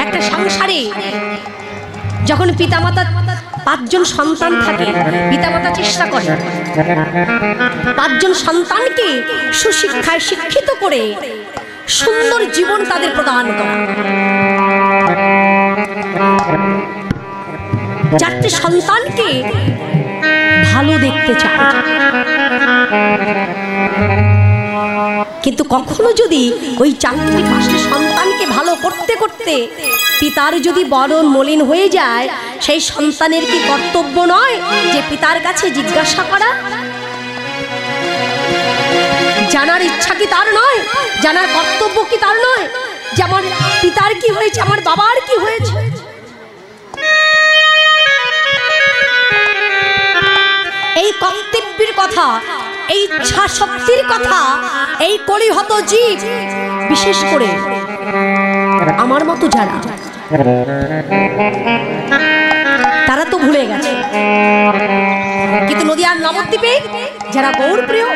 একটা সংসারে যখন পিতামাতা 5 জন সন্তান থাকে, পিতামাতা চেষ্টা করে 5 জন সন্তানকে সুশিক্ষায় শিক্ষিত করে সুন্দর জীবন তাদের প্রদান করা। 4টে সন্তানকে ভালো দেখতে চায়, কিন্তু কখনো যদি ওই 4টে সন্তানকে ভালো করতে করতে পিতার যদি বরণ মলিন হয়ে যায়, সেই সন্তানের কি কর্তব্য নয় যে পিতার কাছে জিজ্ঞাসা করা? জানার ইচ্ছা কি তার নয়? জানার কর্তব্য কি তার নয় যে আমার পিতার কি হয়েছে, আমার বাবার কি হয়েছে? এই কর্তব্যের কথা, এই ইচ্ছা শক্তির কথা এই কলিহত জীব, বিশেষ করে আমার মতো যারা, তারা তো ভুলে গেছে। কিন্তু নদিয়ার নবদ্বীপে যারা গৌর প্রিয়,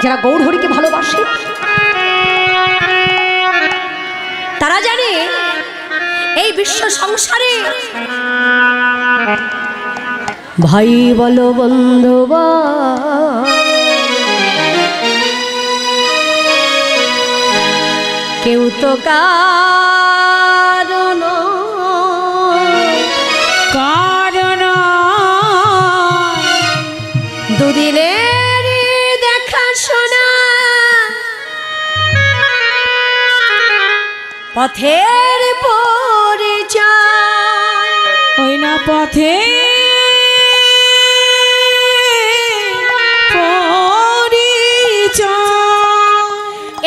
যারা গৌর হরিকে ভালোবাসে, তারা জানে এই বিশ্ব সংসারে ভাই বলো বন্ধু কেউ তো কারণ দুদিনের দেখাশোনা পথের পরিচয়, ওই না পথে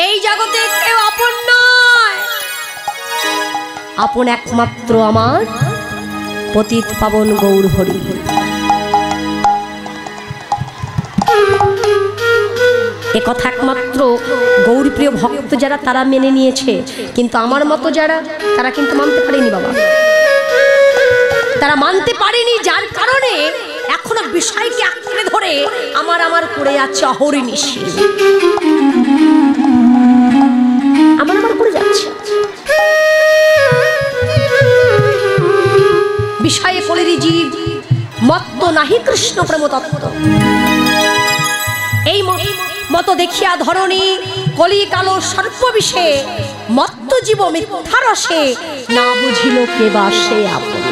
এই জগতে কেউ আপন নয়, আপন একমাত্র আমার পতিত পাবন গৌর হরি। এ কথা একমাত্র গৌরপ্রিয় ভক্ত যারা, তারা মেনে নিয়েছে, কিন্তু আমার মতো যারা, তারা কিন্তু মানতে পারেনি বাবা। তারা মানতে পারেনি, যার কারণে এখনো বিষয়কে আঁকড়ে ধরে আমার করে যাচ্ছে অহরিনিশি, আমার করে যাচ্ছে। বিষয়ে কলির জীব মত্ত নাহি কৃষ্ণ প্রেম তত্ত্ব, এই মত দেখিয়া ধরণী কলি কালো সর্প বিষে মত্ত জীব মিথ্যা রসে না বুঝিল কে বা সে আপন।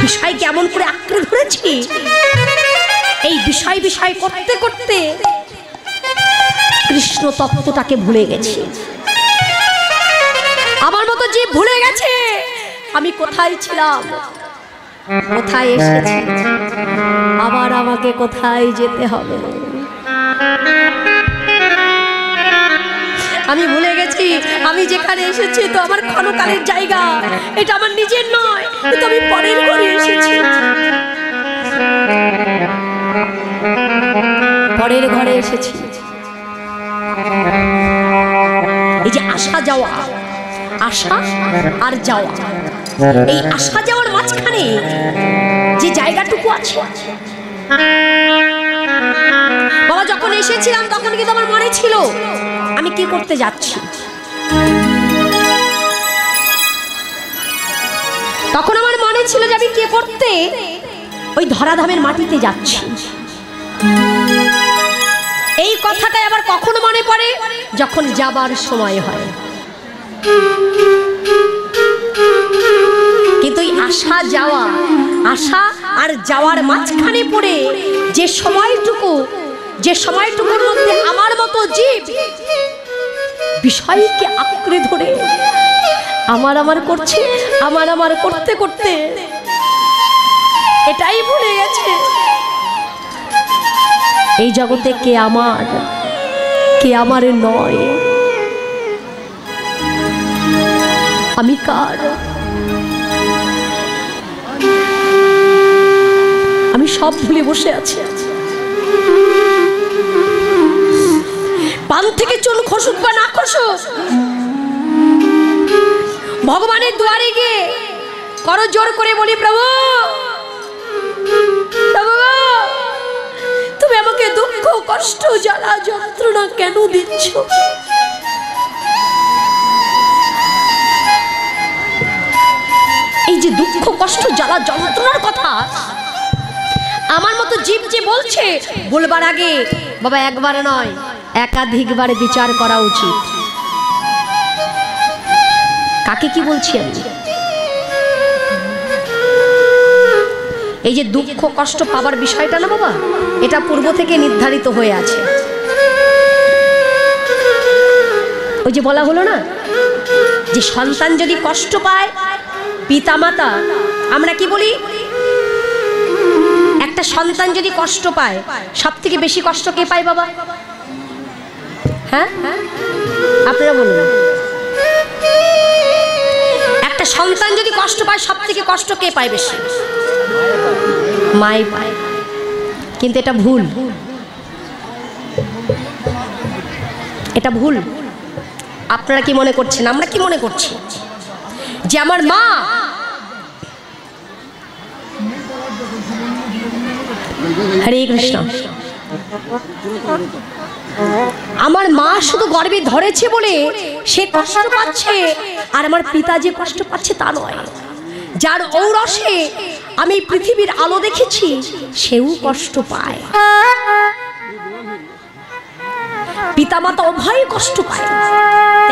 বিষয় কেমন করে আঁকড়ে ধরেছি, এই বিষয় করতে করতে কৃষ্ণ তত্ত্বটাকে ভুলে গেছি। আমার মতো যে ভুলে গেছে আমি কোথায় ছিলাম, কোথায় এসেছি, আবার আমাকে কোথায় যেতে হবে। আমি ভুলে গেছি আমি যেখানে এসেছি তো আমার ক্ষণকালের জায়গা, এটা আমার নিজের নয়, এটা আমি পরের ঘরে এসেছি, পরের ঘরে এসেছি। এই যে আসা যাওয়া, আসা আর যাওয়া, এই আসা যাওয়ার মাঝখানে যে জায়গাটুকু আছে, বাবা যখন এসেছিলাম তখন কিন্তু আমার মনে ছিল আমি কি করতে যাচ্ছি। তখন আমার মনে ছিল যে আমি কি করতে ওই ধরাধামের মাটিতে যাচ্ছি। এই কথাটাই আবার কখনো মনে পড়ে যখন যাবার সময় হয়। কিন্তু এই আসা যাওয়া, আসা আর যাওয়ার মাঝখানে পড়ে যে সময়টুকুর মধ্যে আমার মতো জীব বিষয়কে আঁকড়ে ধরে আমার করছে, আমার করতে করতে এটাই ভুলে গেছে এই জগতে কে আমার নয়, আমি কার। আমি সব ভুলে বসে আছি। পান থেকে চুল খসুক বা না খসুক, ভগবানের দুয়ারে গিয়ে করো জোর করে বলি, প্রভু তুমি আমাকে দুঃখ কষ্ট জ্বালা যন্ত্রণা কেন দিচ্ছ? এই যে দুঃখ কষ্ট জ্বালা যন্ত্রণার কথা আমার মতো জীব যে বলছে, বলবার আগে বাবা একবার নয় একাধিকবার বিচার করা উচিত। কাকে কি বলছি আমি? এই যে দুঃখ কষ্ট পাবার বিষয়টা না বাবা, এটা পূর্ব থেকে নির্ধারিত হয়ে আছে। ওই যে বলা হলো না যে সন্তান যদি কষ্ট পায়, পিতা মাতা, আমরা কি বলি, একটা সন্তান যদি কষ্ট পায় সব থেকে বেশি কষ্ট কে পায় বাবা? হ্যাঁ আপনারা বলুন, একটা সন্তান যদি কষ্ট পায় সব থেকে কষ্ট কে পায় বেশি? মাই পায়। কিন্তু এটা ভুল, এটা ভুল। আপনারা কি মনে করছেন, আমরা কি মনে করছি যে আমার মা, হরে কৃষ্ণ, আমার মা শুধু গর্ভে ধরেছে বলে সে কষ্ট পাচ্ছে, আর আমার পিতা যে কষ্ট পাচ্ছে তা নয়। যার ঔরসে আমি পৃথিবীর আলো দেখেছি সেও কষ্ট পায়। পিতামাতা উভয় কষ্ট পায়।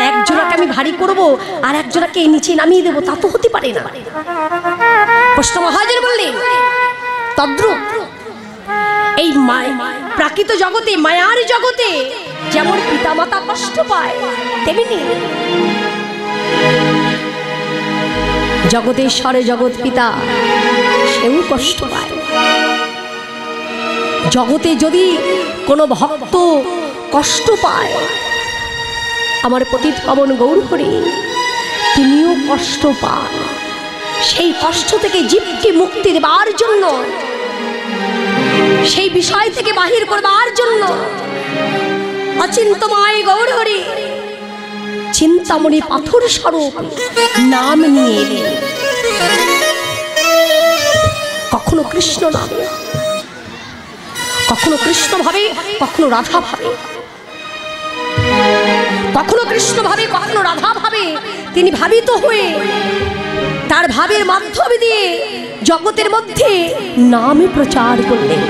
একজনকে আমি ভারী করব আর একজনকে নিচে নামিয়ে দেবো, তা তো হতে পারে না। কৃষ্ণ মহাজন বললেন তদ্রূপ এই প্রাকৃত জগতে, মায়ার জগতে যেমন পিতামাতা কষ্ট পায়, তেমনি জগতেশ্বরে জগৎ পিতা সেও কষ্ট পায়। জগতে যদি কোনো ভক্ত কষ্ট পায়, আমার পতিত পাবন গৌর হরি তিনিও কষ্ট পান। সেই কষ্ট থেকে জীবকে মুক্তি দেবার জন্য, সেই বিষয় থেকে বাহির করবার জন্য অচিন্তময় গৌর হরি চিন্তামণি পাথর স্বরূপ নাম নিয়ে এলেন। কখনো কৃষ্ণ নামে, কখনো কৃষ্ণ ভাবে, কখনো রাধা ভাবে, কখনো কৃষ্ণ ভাবে, কখনো রাধা ভাবে। তিনি ভাবিত হয়ে তার ভাবের মাধ্যমে দিয়ে জগতের মধ্যে নামে প্রচার করলেন।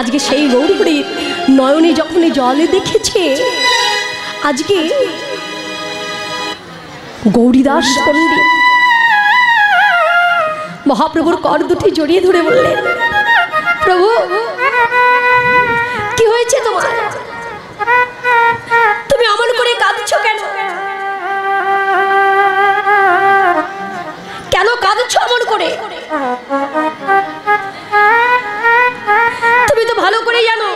আজকে সেই গৌরহরির নয়নে যখনই জলে দেখেছে, আজকে গৌরীদাস পণ্ডিত মহাপ্রভুর কর দুটি জড়িয়ে ধরে বললেন, প্রভু কি হয়েছে তোমার? তুমি অমন করে কাঁদছো কেন? কেন কাঁদছো অমন করে? তুমি তো ভালো করে জানো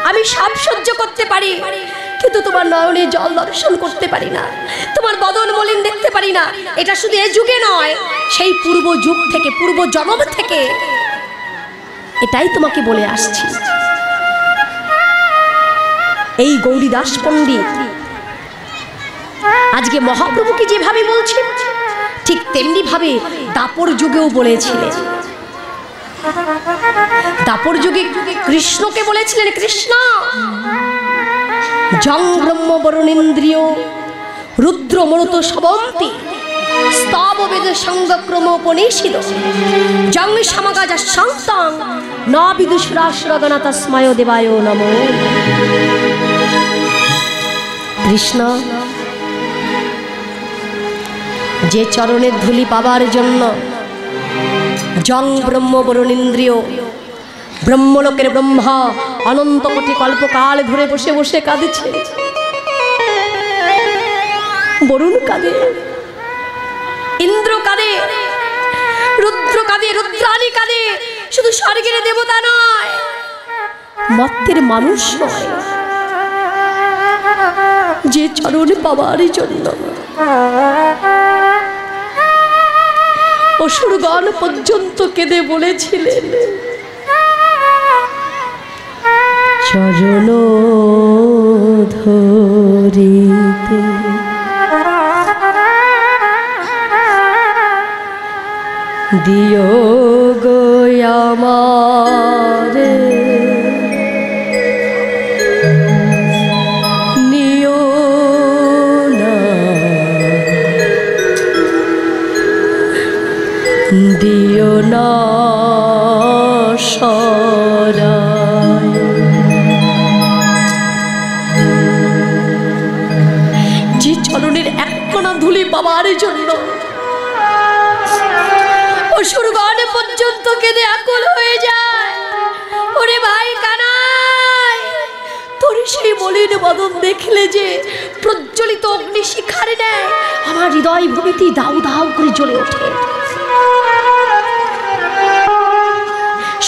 আমি সব সহ্য করতে পারি, কিন্তু তোমার নয়নে জল দর্শন করতে পারি না, তোমার বদন মলিন দেখতে পারি না। এটা শুধু এ যুগে নয়, সেই পূর্ব যুগ থেকে, পূর্ব জন্ম থেকে এটাই তোমাকে বলে আসছি। এই গৌরীদাস পণ্ডিত আজকে মহাপ্রভুকে যেভাবে বলছেন, ঠিক তেমনি ভাবে দাপর যুগেও বলেছিলেন। দাপর যুগে কৃষ্ণকে বলেছিলেন, কৃষ্ণ জং ব্রহ্ম বরুণেন্দ্রিয় রুদ্র মরুত শবন্তি স্তব বেদ সঙ্গক্রম উপনিষিদ জং সমাগাজ সন্তাং ন বিদুষুরাসুরগণ তস্ময় দেবায় নমো। কৃষ্ণ যে চরণের ধুলি পাবার জন্য জং ব্রহ্ম বরুণেন্দ্রিয়, ব্রহ্মলোকের ব্রহ্মা অনন্ত কোটি কল্পকাল ধরে বসে বসে কাঁদেছে। বরুণ কাঁদে, ইন্দ্র কাঁদে, রুদ্র কাঁদে, রুদ্রাণী কাঁদে। শুধু স্বর্গের দেবতা নয়, মর্তের মানুষ নয়, যে চরণ পাবার জন্য অসুরগণ পর্যন্ত কেঁদে বলেছিলেন, চরণ ধরিতে দিও গো আমারে নিও না, দিও না সরায়। যে চরণের এক কণা ধুলি পাবার জন্য অসুরগণ পর্যন্ত কেঁদে আকুল হয়ে যায়। ওরে ভাই কানাই, তোর সেই মলিন বদন দেখলে যে প্রজ্বলিত অগ্নি শিখার নেয় আমার হৃদয় ভূমিতে দাউ দাউ করে জ্বলে ওঠে।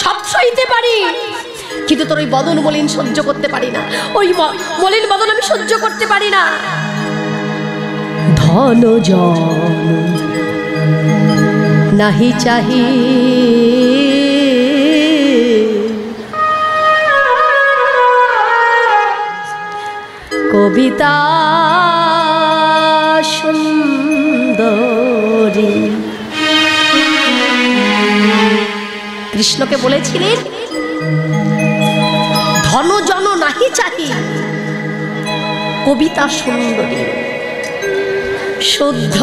সব সইতে পারি, কিন্তু তোর ওই বদন মলিন সহ্য করতে পারি না। ওই মলিন বদন আমি সহ্য করতে পারি না। ধন জন নাহি চাহি কবিতা সুন্দরী। কৃষ্ণকে বলেছিলেন ধন জন নাহি চাহি কবিতা সুন্দরী। শুদ্ধ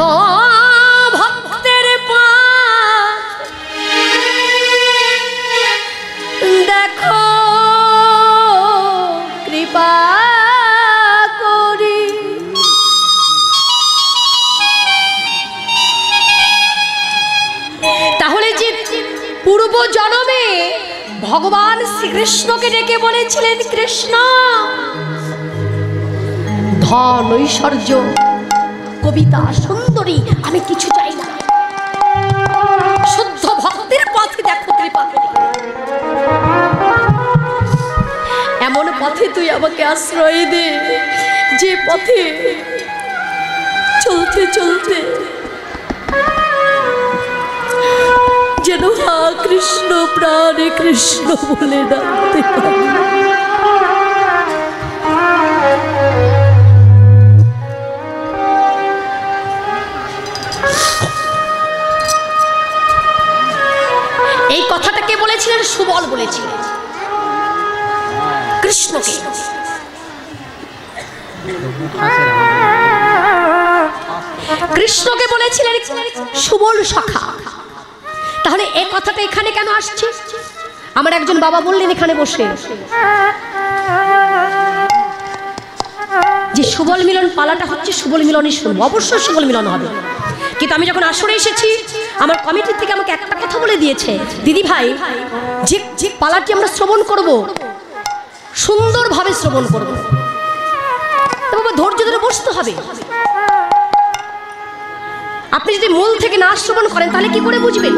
ভক্তের পাঠ দেখো কৃপা করি। তাহলে যে পূর্ব জন্মে ভগবান শ্রীকৃষ্ণকে ডেকে বলেছিলেন কৃষ্ণ ধন ঐশ্বর্য কবিতা সুন্দরী আমি কিছু চাই না, শুদ্ধ ভক্তের পথে দেখো কৃপা করি। এমন পথে তুই আমাকে আশ্রয় দে যে পথে চলতে চলতে যেন হা কৃষ্ণ প্রাণে কৃষ্ণ বলে ডাকতে পারি। এই কথাটা কে বলেছিলেন? সুবল বলেছিলেন কৃষ্ণকে। কৃষ্ণকে বলেছিলেন সুবল সখা। তাহলে এই কথাটা এখানে কেন আসছে? আমার একজন বাবা বললেন এখানে বসে যে সুবল মিলন পালাটা হচ্ছে সুবল মিলনই শুনবো, অবশ্যই সুবল মিলন হবে। কিন্তু আমি যখন আসরে এসেছি আমার কমিটির থেকে আমাকে একটা কথা বলে দিয়েছে, দিদি ভাই যে পালাটি আমরা শ্রবণ করব সুন্দরভাবে শ্রবণ করবো, বাবা ধৈর্য ধরে বসতে হবে। আপনি যদি মূল থেকে না শ্রবণ করেন তাহলে কি করে বুঝবেন?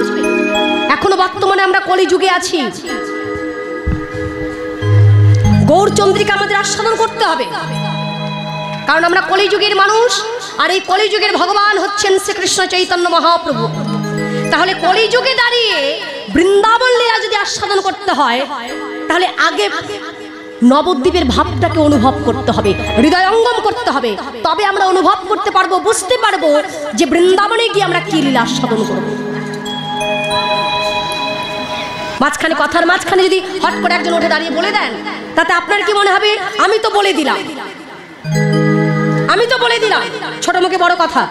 এখনো বর্তমানে আমরা কলিযুগে আছি, গৌরচন্দ্রিকা আমাদের আস্বাদন করতে হবে, কারণ আমরা কলিযুগের মানুষ। আর এই কলিযুগের ভগবান হচ্ছেন শ্রীকৃষ্ণ চৈতন্য মহাপ্রভু। তাহলে কলিযুগে দাঁড়িয়ে বৃন্দাবন লীলা যদি আস্বাদন করতে হয় তাহলে আগে নবদ্বীপের ভাবটাকে অনুভব করতে হবে, হৃদয়ঙ্গম করতে হবে, তবে আমরা অনুভব করতে পারবো, বুঝতে পারবো যে বৃন্দাবনে গিয়ে আমরা কি লীলা আস্বাদন করব। মাঝখানে কথার মাঝখানে যদি হট করে একজন উঠে দাঁড়িয়ে বলে দেন তাতে আপনার কি মনে হবে? আমি তো বলে দিলাম, আমি তো বলে দিলাম, ছোট মুখে বড় কথা।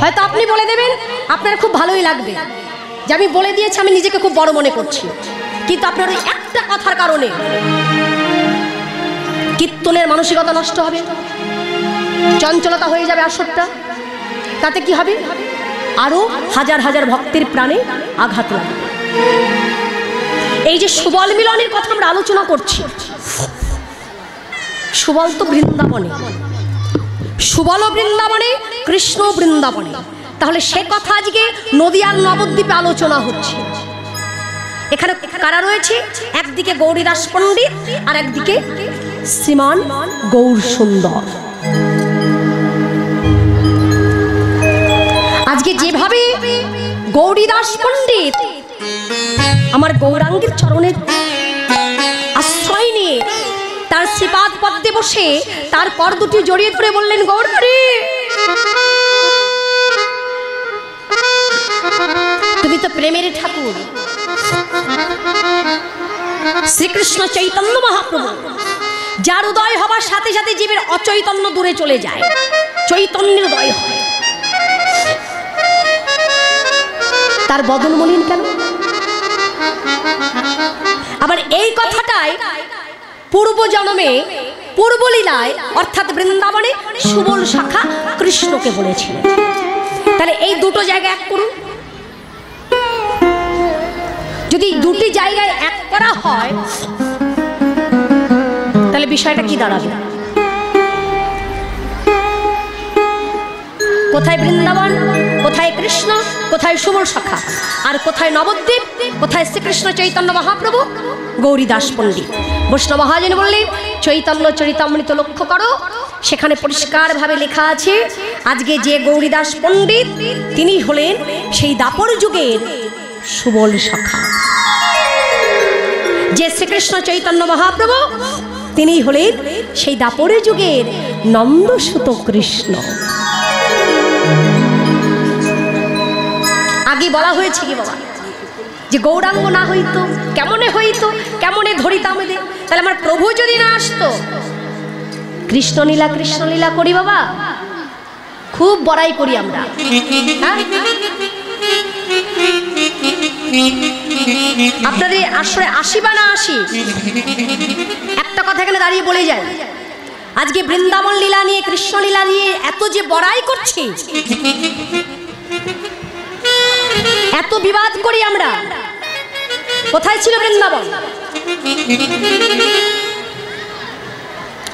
হয়তো আপনি বলে দেবেন, আপনার খুব ভালোই লাগবে যে আমি বলে দিয়েছি, আমি নিজেকে খুব বড় মনে করছি। কিন্তু আপনার ওই একটা কথার কারণে কীর্তনের মানসিকতা নষ্ট হবে, চঞ্চলতা হয়ে যাবে আসরটা। তাতে কি হবে? আরো হাজার হাজার ভক্তের প্রাণে আঘাত লাগবে। এই যে সুবল মিলনের কথা আমরা আলোচনা করছি, সুবল তো বৃন্দাবনে, সুবল বৃন্দাবনে, কৃষ্ণ বৃন্দাবনে। তাহলে সে কথা আজকে নদিয়ার নবদ্বীপে আলোচনা হচ্ছে। এখানে কারা রয়েছে? একদিকে গৌরীদাস পণ্ডিত আর একদিকে শ্রীমান গৌর সুন্দর। আজকে যেভাবে গৌরীদাস পণ্ডিত আমার গৌরাঙ্গের চরণের আশ্রয় নিয়ে তার শ্রীপাদ পদ্মে বসে তার কর দুটি জড়িয়ে ধরে বললেন, গৌরহরি প্রেমের ঠাকুর শ্রীকৃষ্ণ চৈতন্য মহাপ্রভু, যার উদয় হবার সাথে সাথে জীবের অচৈতন্য দূরে চলে যায়, চৈতন্যের উদয় হয়। তার বদন মলিন কেন? আবার এই কথাটাই পূর্ব জন্মে পূর্বলীলায় অর্থাৎ বৃন্দাবনে সুবল শাখা কৃষ্ণকে বলেছিলেন। তাহলে এই দুটো জায়গায় এক করুন। যদি দুটি জায়গায় এক করা হয় তাহলে বিষয়টা কি দাঁড়াবে? কোথায় বৃন্দাবন, কোথায় কৃষ্ণ, কোথায় সুবল শাখা, আর কোথায় নবদ্বীপ, কোথায় শ্রীকৃষ্ণ চৈতন্য মহাপ্রভু, গৌরীদাস পণ্ডিত। বৈষ্ণব মহাজন বললেন চৈতন্য চরিতামৃত লক্ষ্য করো, সেখানে পরিষ্কারভাবে লেখা আছে আজকে যে গৌরীদাস পণ্ডিত তিনি হলেন সেই দাপর যুগের সুবল শাখা। যে শ্রীকৃষ্ণ চৈতন্য মহাপ্রভু তিনি হলেন সেই দাপরের যুগের নন্দসুত কৃষ্ণ। আগে বলা হয়েছে কি বাবা যে গৌরাঙ্গ না হইতো কেমনে হইতো, কেমনে ধরিতাম দে। তাহলে আমার প্রভু যদি না আসতো, কৃষ্ণলীলা করি বাবা, খুব বড়াই করি আমরা। আপনাদের আসলে আসি বা না আসি, একটা কথা এখানে দাঁড়িয়ে বলে যায়, আজকে বৃন্দাবন লীলা নিয়ে কৃষ্ণ লীলা নিয়ে এত যে বড়াই করছি, এত বিবাদ করি আমরা, কোথায় ছিল বৃন্দাবন?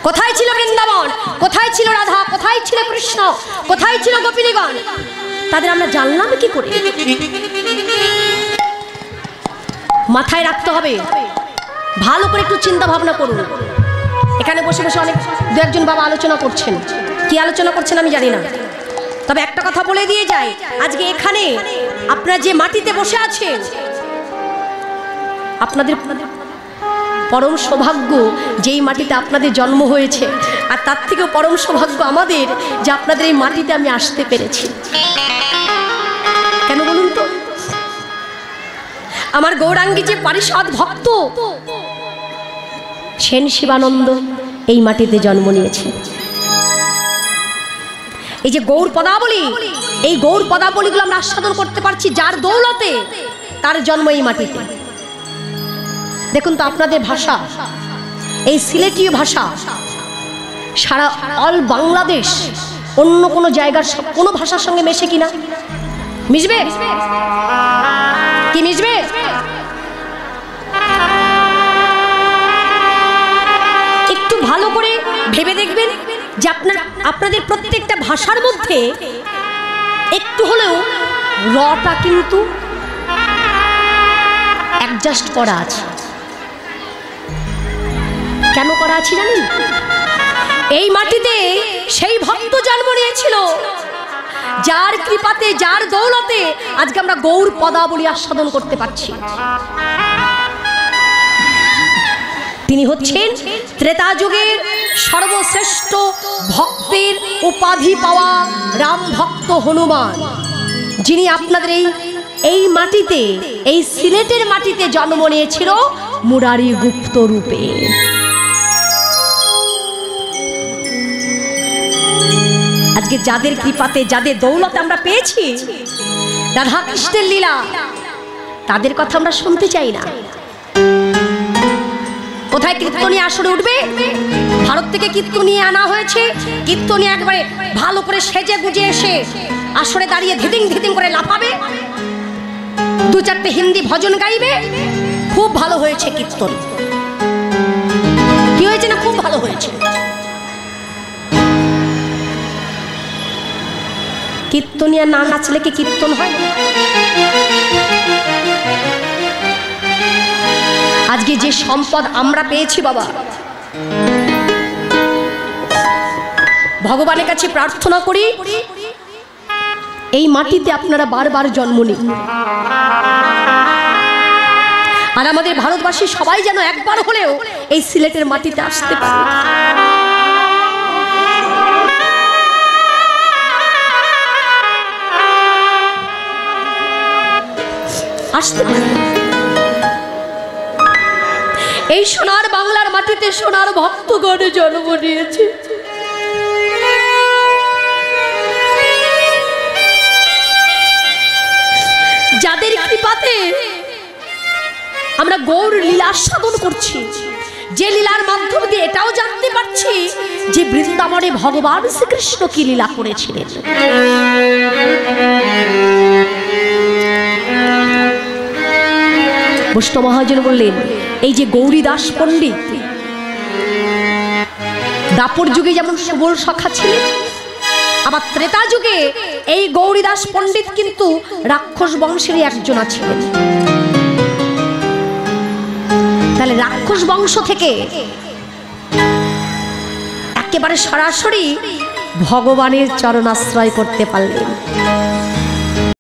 কোথায় ছিল বৃন্দাবন? কোথায় ছিল রাধা? কোথায় ছিল কৃষ্ণ? কোথায় ছিল গোপিনীগণ? তাদের আমরা জানলাম কি করে? মাথায় রাখতে হবে, ভালো করে একটু চিন্তা ভাবনা করুন। এখানে বসে বসে অনেক দু একজন বাবা আলোচনা করছেন, কি আলোচনা করছেন আমি জানি না, তবে একটা কথা বলে দিয়ে যায়, আজকে এখানে আপনারা যে মাটিতে বসে আছেন, আপনাদের পরম সৌভাগ্য যেই মাটিতে আপনাদের জন্ম হয়েছে, আর তার থেকেও পরম সৌভাগ্য আমাদের যে আপনাদের এই মাটিতে আমি আসতে পেরেছি। কেন বলুন তো? আমার গৌরাঙ্গী যে পারিষদ ভক্ত সেন শিবানন্দ এই মাটিতে জন্ম নিয়েছে। এই যে গৌর পদাবলী, এই গৌর পদাবলীগুলো আমরা আস্বাদন করতে পারছি যার দৌলতে, তার জন্ম এই মাটিতে। দেখুন তো আপনাদের ভাষা, এই সিলেটীয় ভাষা সারা অল বাংলাদেশ অন্য কোনো জায়গার কোনো ভাষার সঙ্গে মেশে কিনা? মিশবে কি? মিশবে? একটু ভালো করে ভেবে দেখবেন যে আপনাদের প্রত্যেকটা ভাষার মধ্যে একটু হলেও রটা কিন্তু অ্যাডজাস্ট করা আছে। কেন করা আছে জানেন? এই মাটিতে সেই ভক্ত জন্ম নিয়েছিল যার কৃপাতে, যার দৌলতে আজকে আমরা গৌর পদাবলী আস্বাদন করতে পারছি। তিনি হচ্ছেন ত্রেতা যুগের সর্বশ্রেষ্ঠ ভক্তের উপাধি পাওয়া রাম ভক্ত হনুমান, যিনি আপনাদের এই মাটিতে, এই সিলেটের মাটিতে জন্ম নিয়েছিল মুরারি গুপ্ত রূপে। আজকে যাদের কৃপাতে, যাদের দৌলতে আমরা পেয়েছি রাধা কৃষ্ণের লীলা, তাদের কথা আমরা শুনতে চাই না। কোথায় কীর্তনীয় আসরে উঠবে? ভারত থেকে কীর্তনীয় আনা হয়েছে, কীর্তনীয় একবারে ভালো করে সেজে গুজে এসে আসরে দাঁড়িয়ে ধিদিং ধিদিং করে লাফাবে, দু চারটে হিন্দি ভজন গাইবে, খুব ভালো হয়েছে কীর্তন। কি হয়েছে না? খুব ভালো হয়েছে। কীর্তনীয় না নাচলে কি কীর্তন হয়? আজকে যে সম্পদ আমরা পেয়েছি বাবা, ভগবানের কাছে প্রার্থনা করি এই মাটিতে আপনারা বারবার জন্ম নিন, আর আমাদের ভারতবাসী সবাই যেন একবার হলেও এই সিলেটের মাটিতে আসতে পারে। আসতে পারে। এই সোনার বাংলার মাটিতে সোনার ভক্তগণে জন্ম নিয়েছে। যাদের কৃপাতে আমরা গৌর লীলা সাধন করছি, যে লীলার মাধ্যম দিয়ে এটাও জানতে পারছি যে বৃন্দাবনে ভগবান শ্রীকৃষ্ণ কি লীলা করেছিলেন। বৈষ্ণব মহাজন বললেন, এই যে গৌরীদাস পণ্ডিত দাপর যুগে যেমন সুবল সখা ছিলেন, আবার ত্রেতা যুগে এই গৌরীদাস পণ্ডিত কিন্তু রাক্ষস বংশেরই একজনা ছিলেন। তাহলে রাক্ষস বংশ থেকে একেবারে সরাসরি ভগবানের চরণাশ্রয় করতে পারলেন।